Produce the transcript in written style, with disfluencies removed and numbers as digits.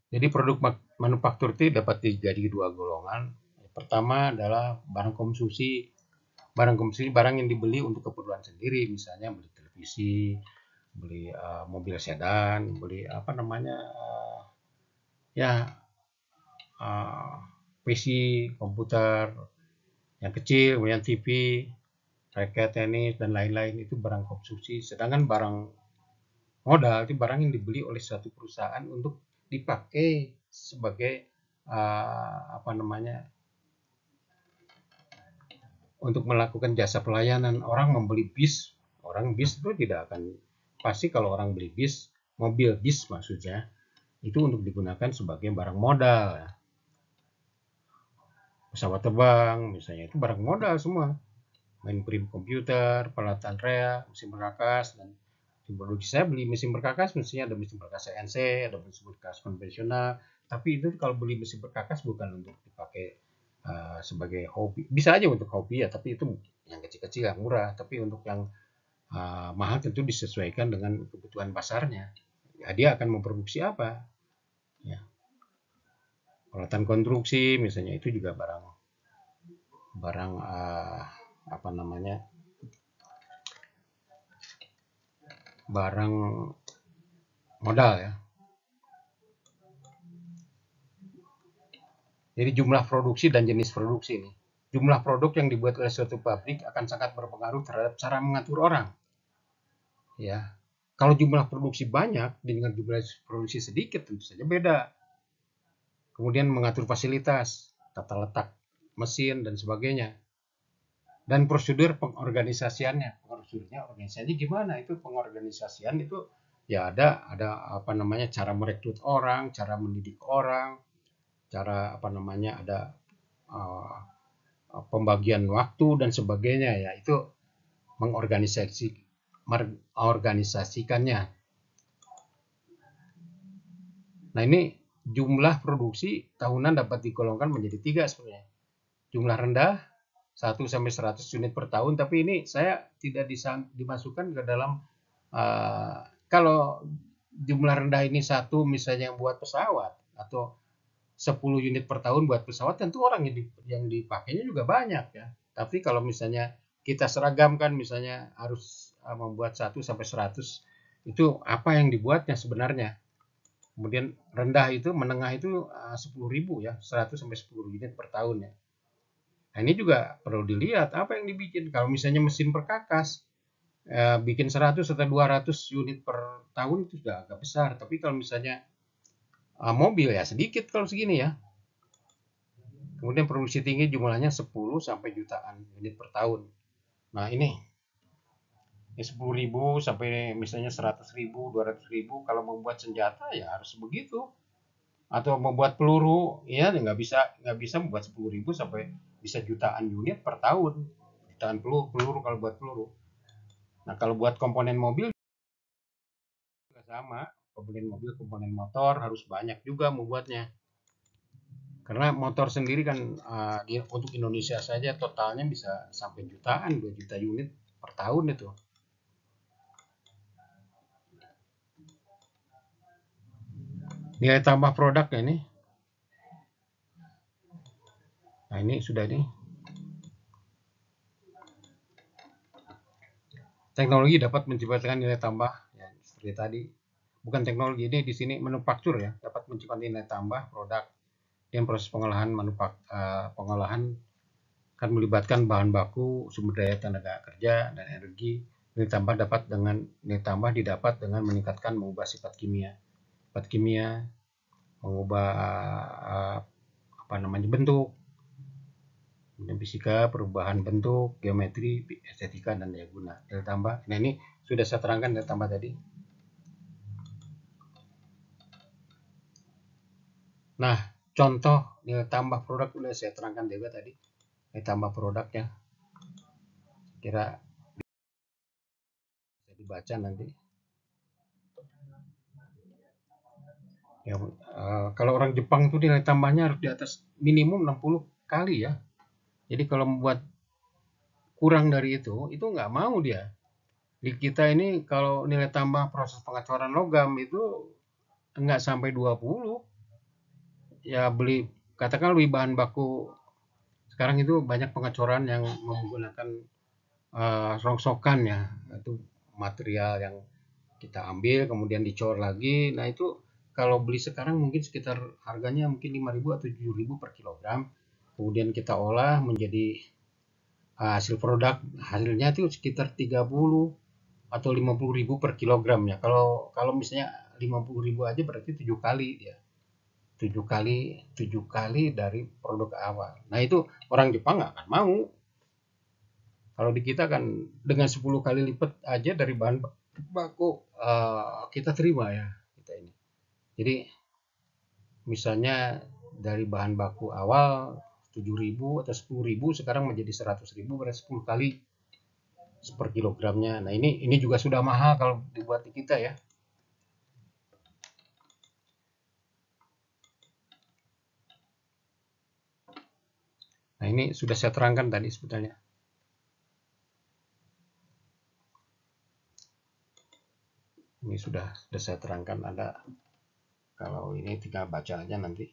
Jadi produk manufaktur itu dapat jadi dua golongan. Pertama adalah barang konsumsi. Barang konsumsi barang yang dibeli untuk keperluan sendiri, misalnya beli televisi, beli mobil sedan, beli apa namanya ya PC, komputer yang kecil, kemudian TV, raket tenis dan lain-lain itu barang konsumsi. Sedangkan barang modal itu barang yang dibeli oleh suatu perusahaan untuk dipakai sebagai apa namanya untuk melakukan jasa pelayanan. Orang membeli bis, orang bis itu tidak akan pasti kalau orang beli bis, mobil bis maksudnya itu untuk digunakan sebagai barang modal. Pesawat terbang misalnya itu barang modal semua. Mainframe komputer, peralatan rea, mesin berkakas, dan produksi saya beli mesin berkakas, mestinya ada mesin berkakas CNC, ada mesin berkakas konvensional. Tapi itu kalau beli mesin berkakas bukan untuk dipakai sebagai hobi. Bisa aja untuk hobi ya, tapi itu yang kecil-kecil yang murah. Tapi untuk yang mahal tentu disesuaikan dengan kebutuhan pasarnya. Ya, dia akan memproduksi apa? Ya, peralatan konstruksi misalnya itu juga barang barang apa namanya barang modal ya. Jadi jumlah produksi dan jenis produksi ini. Jumlah produk yang dibuat oleh suatu pabrik akan sangat berpengaruh terhadap cara mengatur orang. Ya, kalau jumlah produksi banyak dengan jumlah produksi sedikit tentu saja beda. Kemudian mengatur fasilitas, tata letak mesin dan sebagainya. Dan prosedur pengorganisasiannya. Prosedurnya organisasinya gimana? Itu pengorganisasian itu ya ada apa namanya cara merekrut orang, cara mendidik orang, cara apa namanya ada uh, pembagian waktu dan sebagainya ya itu mengorganisasikannya. Nah ini jumlah produksi tahunan dapat digolongkan menjadi tiga sebenarnya. Jumlah rendah 1 sampai 100 unit per tahun, tapi ini saya tidak dimasukkan ke dalam kalau jumlah rendah ini satu misalnya buat pesawat atau 10 unit per tahun buat pesawat, tentu orang yang dipakainya juga banyak ya. Tapi kalau misalnya kita seragamkan misalnya harus membuat 1 sampai 100 itu apa yang dibuatnya sebenarnya. Kemudian rendah itu, menengah itu 10.000 ya, 100 sampai 10 unit per tahun ya. Nah, ini juga perlu dilihat apa yang dibikin. Kalau misalnya mesin perkakas bikin 100 atau 200 unit per tahun itu sudah agak besar. Tapi kalau misalnya mobil ya sedikit kalau segini ya. Kemudian produksi tinggi jumlahnya 10 sampai jutaan unit per tahun. Nah ini 10.000 sampai misalnya 100.000, 200.000 kalau membuat senjata ya harus begitu. Atau membuat peluru ya nggak bisa membuat 10.000 sampai bisa jutaan unit per tahun. Jutaan peluru kalau buat peluru. Nah kalau buat komponen mobil juga sama. Komponen mobil, komponen motor harus banyak juga membuatnya. Karena motor sendiri kan untuk Indonesia saja totalnya bisa sampai jutaan, 2 juta unit per tahun itu. Nilai tambah produknya ini. Nah, ini sudah nih. Teknologi dapat menciptakan nilai tambah ya, seperti tadi. Bukan teknologi ini di sini manufaktur ya, dapat menciptakan nilai tambah produk dan proses pengolahan kan melibatkan bahan baku, sumber daya tenaga kerja dan energi. Nilai tambah didapat dengan meningkatkan mengubah sifat kimia. Sifat kimia mengubah apa namanya bentuk, kemudian fisika, perubahan bentuk, geometri, estetika dan daya guna. Nilai tambah. Nah ini sudah saya terangkan nilai tambah tadi. Nah contoh nilai tambah produk sudah saya terangkan juga tadi. Nilai tambah produknya kira bisa dibaca nanti. Ya, kalau orang Jepang tuh nilai tambahnya harus di atas minimum 60 kali ya. Jadi kalau membuat kurang dari itu nggak mau dia. Di kita ini kalau nilai tambah proses pengecoran logam itu nggak sampai 20. ya beli, katakan lebih bahan baku sekarang itu banyak pengecoran yang menggunakan rongsokan ya, itu material yang kita ambil kemudian dicor lagi. Nah itu kalau beli sekarang mungkin sekitar harganya mungkin 5.000 atau 7.000 per kilogram. Kemudian kita olah menjadi hasil produk, hasilnya itu sekitar 30 atau 50.000 per kilogramnya. Kalau kalau misalnya 50.000 aja berarti 7 kali ya. 7 kali dari produk awal. Nah itu orang Jepang nggak akan mau. Kalau di kita kan dengan 10 kali lipat aja dari bahan baku kita terima ya kita ini. Jadi misalnya dari bahan baku awal 7.000 atau 10.000 sekarang menjadi 100.000 berarti 10 kali per kilogramnya. Nah ini juga sudah mahal kalau dibuat di kita ya. Nah ini sudah saya terangkan tadi sebetulnya. Ini sudah saya terangkan, ada kalau ini tinggal baca aja nanti.